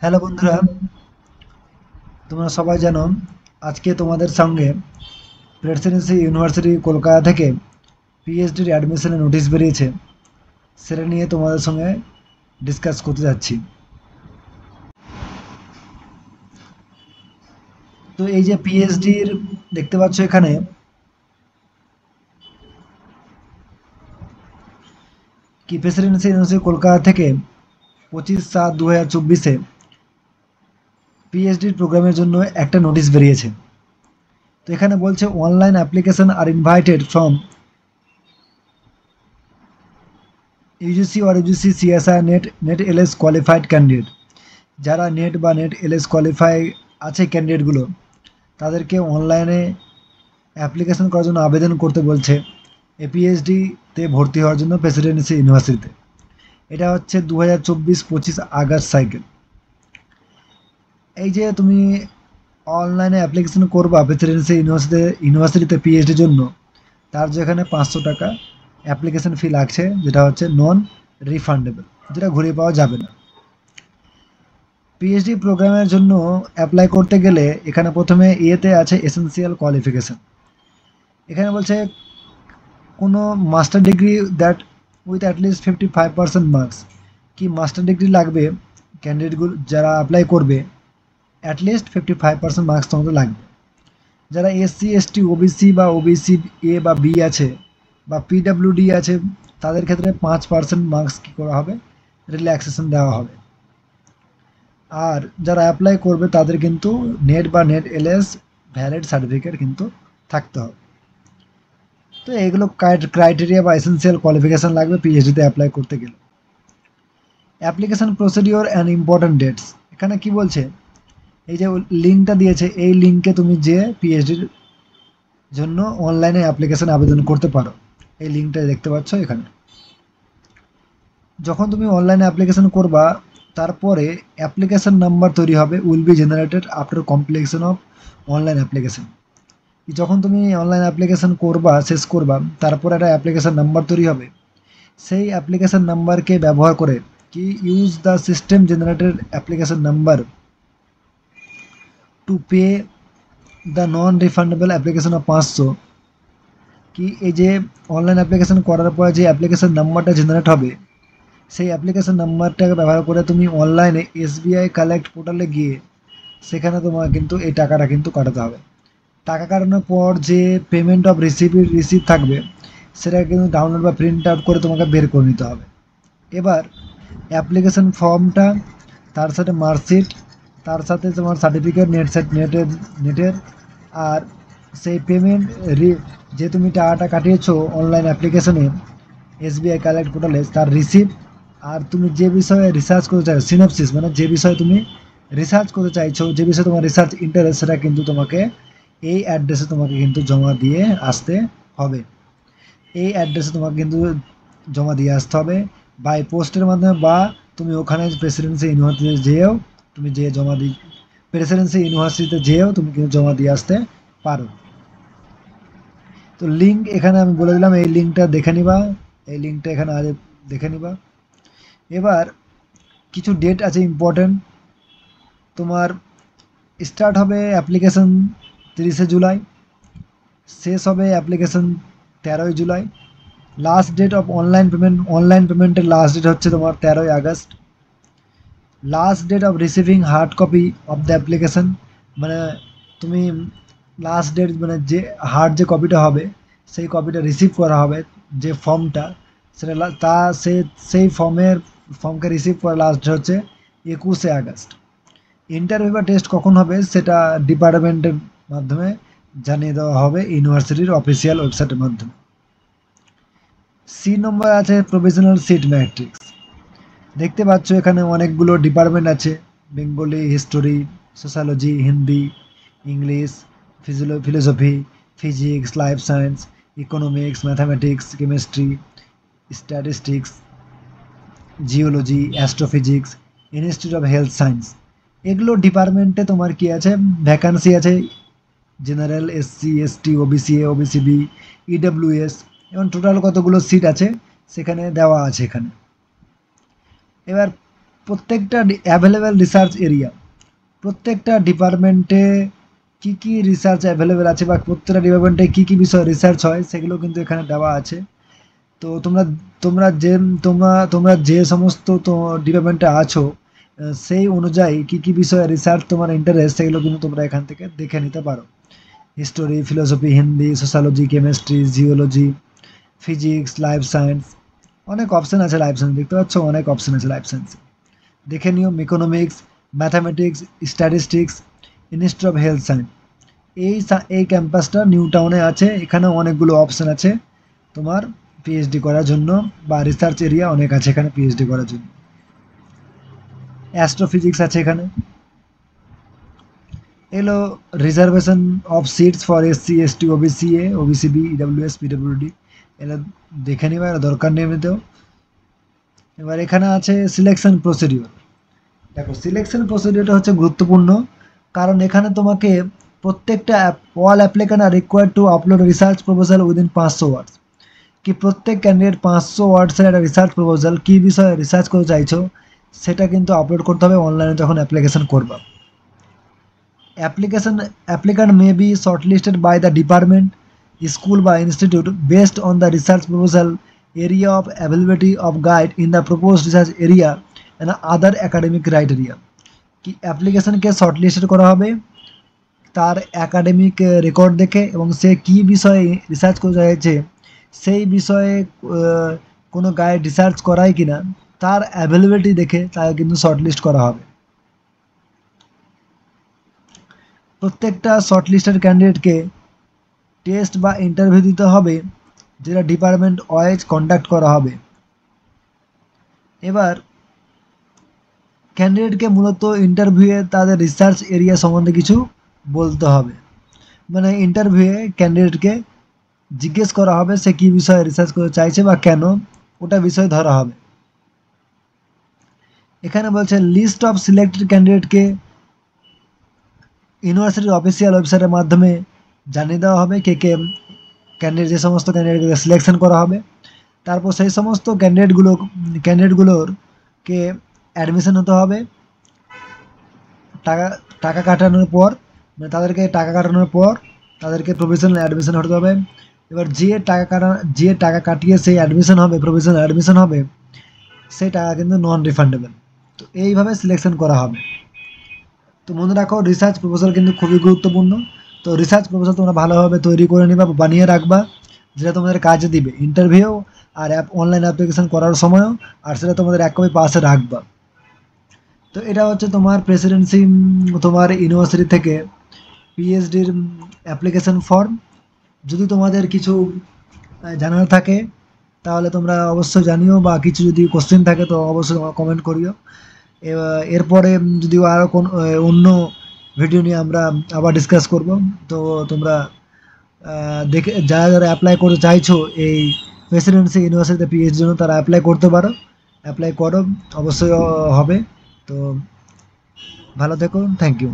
Hello বন্ধুরা, তোমরা সবাই জানো আজকে তোমাদের সঙ্গে প্রেসিডেন্সি ইউনিভার্সিটি কলকাতা থেকে পিএইচডির অ্যাডমিশনের নোটিশ বেরিয়েছে, সেটা নিয়ে তোমাদের সঙ্গে ডিসকাস করতে যাচ্ছি। তো এই যে পিএইচডির দেখতে পাচ্ছ এখানে, কি প্রেসিডেন্সি ইউনিভার্সিটি কলকাতা থেকে 25/7/2024 পিএইচডির প্রোগ্রামের জন্য একটা নোটিশ বেরিয়েছে। তো এখানে বলছে online application are invited from UGC or UGC CSIR NET LS qualified candidate. যারা নেট বা নেট এলএস কোয়ালিফাই আছে ক্যান্ডিডেটগুলো, তাদেরকে অনলাইনে অ্যাপ্লিকেশন করার জন্য আবেদন করতে বলছে পিএইচডিতে ভর্তি হওয়ার জন্য প্রেসিডেন্সি ইউনিভার্সিটিতে। এটা হচ্ছে 2024-25 আগস্ট সাইকেল। এই যে তুমি অনলাইনে অ্যাপ্লিকেশন করবা প্রেসিডেন্সি ইউনিভার্সিটিতে পিএইচডির জন্য, তার যেখানে 500 টাকা অ্যাপ্লিকেশন ফি লাগছে, যেটা হচ্ছে নন রিফান্ডেবল, যেটা ঘুরে পাওয়া যাবে না। পিএইচডি প্রোগ্রামের জন্য অ্যাপ্লাই করতে গেলে এখানে প্রথমে ইয়েতে আছে এসেনশিয়াল কোয়ালিফিকেশন। এখানে বলছে কোনো master degree that with at least 55% marks. কি মাস্টার ডিগ্রি লাগবে ক্যান্ডিডেটগুলো যারা অ্যাপ্লাই করবে, অ্যাটলিস্ট 55% মার্কস তোমাদের লাগবে। যারা এসসি এসটি ওবিসি বা ওবিসি এ বা বি আছে বা পিডাব্লিউডি আছে, তাদের ক্ষেত্রে 5% মার্কস কী করা হবে, রিল্যাক্সেশন দেওয়া হবে। আর যারা অ্যাপ্লাই করবে তাদের কিন্তু নেট বা নেট এলএস ভ্যালিড সার্টিফিকেট কিন্তু থাকতে হবে। তো এইগুলো ক্রাইটেরিয়া বা এসেনশিয়াল কোয়ালিফিকেশান লাগবে পিএইচডিতে অ্যাপ্লাই করতে গেলে। Application procedure and important dates. এখানে কি বলছে, এই যে লিঙ্কটা দিয়েছে, এই লিঙ্কে তুমি যে পিএইচডির জন্য অনলাইনে অ্যাপ্লিকেশান আবেদন করতে পারো। এই লিঙ্কটা দেখতে পাচ্ছ এখানে। যখন তুমি অনলাইনে অ্যাপ্লিকেশান করবা, তারপরে অ্যাপ্লিকেশান নাম্বার তৈরি হবে, will be generated after completion of online application. যখন তুমি অনলাইন অ্যাপ্লিকেশান করবা, শেষ করবা, তারপর একটা অ্যাপ্লিকেশান নাম্বার তৈরি হবে। সেই অ্যাপ্লিকেশান নাম্বারকে ব্যবহার করে কি use the system generated application number to pay the non refundable application of 500। কি এই যে অনলাইন অ্যাপ্লিকেশান করার পর যে অ্যাপ্লিকেশান নাম্বারটা জেনারেট হবে, সেই অ্যাপ্লিকেশান নাম্বারটাকে ব্যবহার করে তুমি অনলাইনে এসবিআই কালেক্ট পোর্টালে গিয়ে সেখানে তোমার কিন্তু এই টাকাটা কিন্তু কাটাতে হবে। টাকা কাটানোর পর যে পেমেন্ট অফ রিসিভ থাকবে, সেটা কিন্তু ডাউনলোড বা প্রিন্ট আউট করে তোমাকে বের করে নিতে হবে। এবার অ্যাপ্লিকেশন ফর্মটা, তার সাথে মার্কশিট, তার সাথে তোমার সার্টিফিকেট নেটের, আর সেই পেমেন্ট যে তুমি টাকাটা কাটিয়েছো অনলাইন অ্যাপ্লিকেশনে এসবিআই কালেক্ট পোর্টালে, তার রিসিপ্ট, আর তুমি যে বিষয়ে রিসার্চ করতে চাইছো সিনপসিস, মানে যে বিষয়ে তুমি রিসার্চ করতে চাইছো, যে বিষয়ে তোমার রিসার্চ ইন্টারেস্ট, সেটা কিন্তু তোমাকে এই অ্যাড্রেসে তোমাকে কিন্তু জমা দিয়ে আসতে হবে। এই অ্যাড্রেসে তোমাকে কিন্তু জমা দিয়ে আসতে হবে বাই পোস্টের মাধ্যমে, বা তুমি ওখানে প্রেসিডেন্সি ইউনিভার্সিটিতে যেয়েও তুমি যে জমা দি প্রেসিডেন্সি ইউনিভার্সিটিতে যেয়েও তুমি কিন্তু জমা দিয়ে আসতে পারো। তো লিঙ্ক এখানে আমি বলে দিলাম, এই লিঙ্কটা দেখে নিবা, এই লিঙ্কটা এখানে আজ দেখে নিবা। এবার কিছু ডেট আছে ইম্পর্টেন্ট। তোমার স্টার্ট হবে অ্যাপ্লিকেশন 30শে জুলাই, শেষ হবে অ্যাপ্লিকেশন 13ই July. Last date of online পেমেন্টের লাস্ট ডেট হচ্ছে তোমার 13ই August. Last date of receiving hard copy of the application, মানে তুমি লাস্ট ডেট, মানে যে হার্ড যে কপিটা হবে, সেই কপিটা রিসিভ করা হবে, যে ফর্মটা, সেটা সেই ফর্মকে রিসিভ করা লাস্ট ডেট হচ্ছে 21শে আগস্ট। ইন্টারভিউ বা টেস্ট কখন হবে সেটা ডিপার্টমেন্টের মাধ্যমে জানিয়ে দেওয়া হবে, ইউনিভার্সিটির অফিসিয়াল ওয়েবসাইটের মাধ্যমে। সি নম্বর আছে প্রভিশনাল সিট ম্যাট্রিক্স। দেখতে পাচ্ছ এখানে অনেকগুলো ডিপার্টমেন্ট আছে, Bengali, history, sociology, Hindi, English, philosophy, physics, life science, economics, mathematics, chemistry, statistics, geology, astrophysics, institute of health science. এগুলো ডিপার্টমেন্টে তোমার কি আছে, ভ্যাকান্সি আছে, general, SC ST, OBC A, OBC B, EWS, এবং টোটাল কতগুলো সিট আছে সেখানে দেওয়া আছে এখানে। এবার প্রত্যেকটা অ্যাভেলেবেল রিসার্চ এরিয়া, প্রত্যেকটা ডিপার্টমেন্টে কি কি রিসার্চ অ্যাভেলেবেল আছে বা প্রত্যেকটা ডিপার্টমেন্টে কি কি বিষয় রিসার্চ হয় সেগুলো কিন্তু এখানে দেওয়া আছে। তো তোমরা তোমরা যে তোমরা যে সমস্ত ডিপার্টমেন্টে আছো সেই অনুযায়ী কি কি বিষয়ে রিসার্চ তোমার ইন্টারেস্ট সেগুলো কিন্তু তোমরা এখান থেকে দেখে নিতে পারো। History, philosophy, Hindi, sociology, chemistry, geology, physics, life science, অনেক অপশন আছে। লাইফ সায়েন্স দেখতে পাচ্ছ, অনেক অপশন আছে লাইফ সায়েন্সে। দেখে নিও economics, mathematics, statistics, institute of health science. এই ক্যাম্পাসটা নিউ টাউনে আছে। এখানে অনেকগুলো অপশন আছে তোমার পিএইচডি করার জন্য, বা রিসার্চ এরিয়া অনেক আছে এখানে পিএইচডি করার জন্য। অ্যাস্ট্রোফিজিক্স আছে এখানে। এলো reservation of seats for SC, ST, OBC A, OBC B, EWS, PWD. এগুলো দেখে নিবা, দরকার নেই এমনিতেও। এবার এখানে আছে সিলেকশন প্রসিডিওর। দেখো সিলেকশন প্রসিডিওরটা হচ্ছে গুরুত্বপূর্ণ, কারণ এখানে তোমাকে প্রত্যেকটা all applicant are required to upload research proposal within 500 words. কি প্রত্যেক ক্যান্ডিডেট 500 ওয়ার্ডসের একটা রিসার্চ প্রপোজাল কী বিষয়ে রিসার্চ করতে চাইছো সেটা কিন্তু আপলোড করতে হবে অনলাইনে যখন অ্যাপ্লিকেশন করবা। Applicant may be shortlisted by the department, school বা institute based on the research proposal, area of availability of guide in the proposed research area and other academic criteria। কি অ্যাপ্লিকেশনকে শর্টলিস্টেড করা হবে তার একাডেমিক রেকর্ড দেখে এবং সে কি বিষয়ে research করতে চাইছে সেই বিষয়ে কোনো গাইড রিসার্চ করায় কিনা তার অ্যাভেলেবিলিটি দেখে তাকে কিন্তু শর্টলিস্ট করা হবে। প্রত্যেকটা শর্টলিস্টেড ক্যান্ডিডেটকে টেস্ট বা ইন্টারভিউ দিতে হবে, যেটা ডিপার্টমেন্ট ওয়াইজ কন্ডাক্ট করা হবে। এবার ক্যান্ডিডেটকে মূলত ইন্টারভিউয়ে তাদের রিসার্চ এরিয়া সম্বন্ধে কিছু বলতে হবে। মানে ইন্টারভিউয়ে ক্যান্ডিডেটকে জিজ্ঞেস করা হবে সে কী বিষয়ে রিসার্চ করতে চাইছে বা কেন, ওটা বিষয় ধরা হবে। এখানে বলছে লিস্ট অফ সিলেক্টেড ক্যান্ডিডেটকে ইউনিভার্সিটির অফিসিয়াল ওয়েবসাইটের মাধ্যমে জানিয়ে দেওয়া হবে কে কে ক্যান্ডিডেট, যে সমস্ত ক্যান্ডিডেটকে সিলেকশন করা হবে। তারপর সেই সমস্ত ক্যান্ডিডেটগুলোকে অ্যাডমিশন হতে হবে টাকা টাকা কাটানোর পর। মানে তাদেরকে টাকা কাটানোর পর তাদেরকে প্রফেশনাল অ্যাডমিশন হতে হবে। এবার যে টাকা কাটিয়ে সেই অ্যাডমিশন হবে, প্রফেশনাল অ্যাডমিশন হবে, সেই টাকা কিন্তু নন রিফান্ডেবল। তো এইভাবে সিলেকশন করা হবে। তো মনে রাখো রিসার্চ প্রপোজাল কিন্তু খুবই গুরুত্বপূর্ণ। তো রিসার্চ প্রপোজাল তোমরা ভালোভাবে তৈরি করে নিবা, বানিয়ে রাখবা, যেটা তোমাদের কাজে দিবে ইন্টারভিউ আর অনলাইন অ্যাপ্লিকেশন করার সময়ও, আর সেটা তোমাদের এক কপি পাশে রাখবা। তো এটা হচ্ছে তোমার প্রেসিডেন্সি, তোমার ইউনিভার্সিটি থেকে পিএইচডির অ্যাপ্লিকেশন ফর্ম। যদি তোমাদের কিছু জানার থাকে তাহলে তোমরা অবশ্যই জানিও, বা কিছু যদি কোশ্চেন থাকে তো অবশ্যই কমেন্ট করিও। এরপরে যদি আরও কোন অন্য ভিডিও নিয়ে আমরা আবার ডিসকাস করব। তো তোমরা দেখে যারা যারা অ্যাপ্লাই করতে চাইছো এই প্রেসিডেন্সি ইউনিভার্সিটিতে পিএইচডির জন্য তারা অ্যাপ্লাই করতে পারো, অ্যাপ্লাই করো, অবশ্যই হবে। তো ভালো থেকো, থ্যাংক ইউ।